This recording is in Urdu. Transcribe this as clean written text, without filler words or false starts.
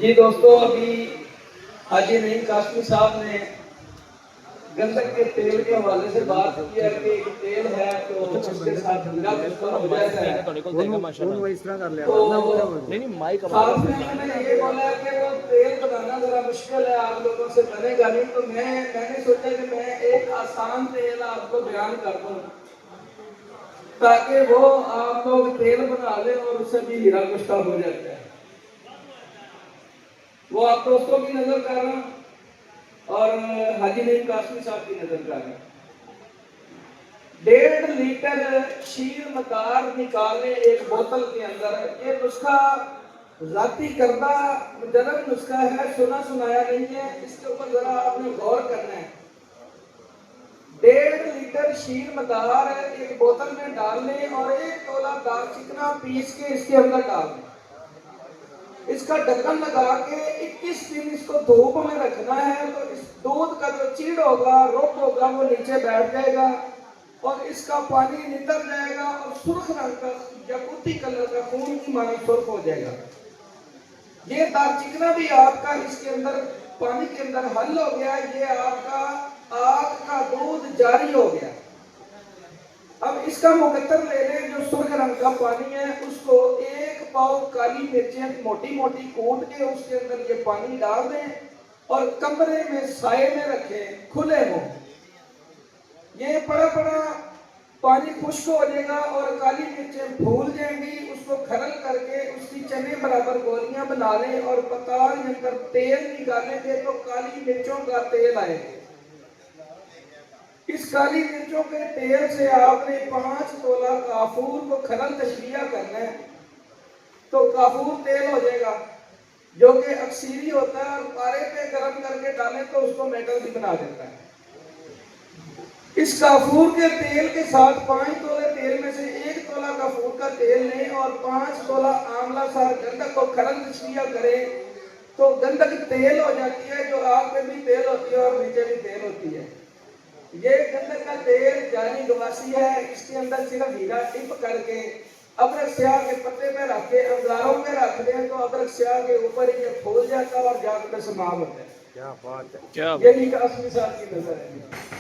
جی دوستو، ابھی حاجی نعیم قاسمی صاحب نے گندک کے تیل کے حوالے سے بات کیا کہ ایک تیل ہے تو اس کے ساتھ ہیرا کچھ ہو جاتا ہے۔ تو آپ نے یہ بولا کہ وہ تیل بنانا ذرا مشکل ہے، آپ لوگوں سے بنے گا نہیں، تو میں نے سوچا کہ میں ایک آسان تیل آپ کو بیان کر دوں تاکہ وہ آپ لوگ تیل بنا لیں اور اس سے بھی ہیرا کشتا ہو جاتا ہے۔ وہ آپ دوستوں کی نظر کر رہا ہوں اور حاجی نعیم قاسمی صاحب کی نظر کر رہا ہوں۔ 1.5 لیٹر شیر مدار نکالنے ایک بوتل کے اندر، یہ نسخہ ذاتی کردہ مجرد نسخہ ہے، سنا سنایا نہیں ہے، اس کے اوپر ذرا آپ نے غور کرنا ہے۔ 1.5 لیٹر شیر مدار ایک بوتل میں ڈال لیں اور 1 تولہ دار چکنا پیس کے اس کے اندر ڈال دیں۔ اس کا ڈھکن لگا کے 21 دن اس کو دھوپ میں رکھنا ہے، تو اس دودھ کا جو چیڑ ہوگا، رخ ہوگا، وہ نیچے بیٹھ جائے گا اور اس کا پانی نتر جائے گا اور سرخ رنگ کا یاقوتی کلر کا خون کی مانند سرخ ہو جائے گا۔ یہ دار چکنا بھی آپ کا اس کے اندر پانی کے اندر حل ہو گیا، یہ آپ کا آگ کا دودھ جاری ہو گیا۔ اب اس کا مقدر لے لیں، جو سرخ رنگ کا پانی ہے اس کو 1 پاؤ کالی مرچیں موٹی موٹی کوٹ کے اس کے اندر یہ پانی ڈال دیں اور کمرے میں سائے میں رکھیں، کھلے ہوں۔ یہ پڑا پڑا پانی خشک ہو جائے گا اور کالی مرچیں پھول جائیں گی، اس کو کھرل کر کے اس کی چنے برابر گولیاں بنا لیں اور پتال کے اندر تیل نکالیں گے تو کالی مرچوں کا تیل آئے گا۔ اس کالی مرچوں کے تیل سے آپ نے 5 تولہ کافور کو کھرل تشبیہ کرنا ہے، تو کافور تیل ہو جائے گا جو کہ اکسیری ہوتا ہے اور پارے پہ گرم کر کے ڈالیں تو اس کو میٹل بھی بنا دیتا ہے۔ اس کافور کے تیل کے ساتھ 5 تولے تیل میں سے 1 تولہ کافور کا تیل لیں اور 5 تولہ آملہ سار گندک کو کھرل تشبیہ کریں تو گندک تیل ہو جاتی ہے، جو آگ میں بھی تیل ہوتی ہے اور نیچے بھی تیل ہوتی ہے۔ یہ گندک کا تیل جانی گواسی ہے، اس کے اندر صرف ہیرا ٹپ کر کے ادرک سیاہ کے پتے پہ رکھ کے انگاروں پہ رکھ دیں تو ادرک سیاہ کے اوپر ہی یہ پھول جاتا ہے اور جا کر سماع ہوتا ہے۔ کیا بات ہے! یہ نہیں قاسمی صاحب کی نظر ہے۔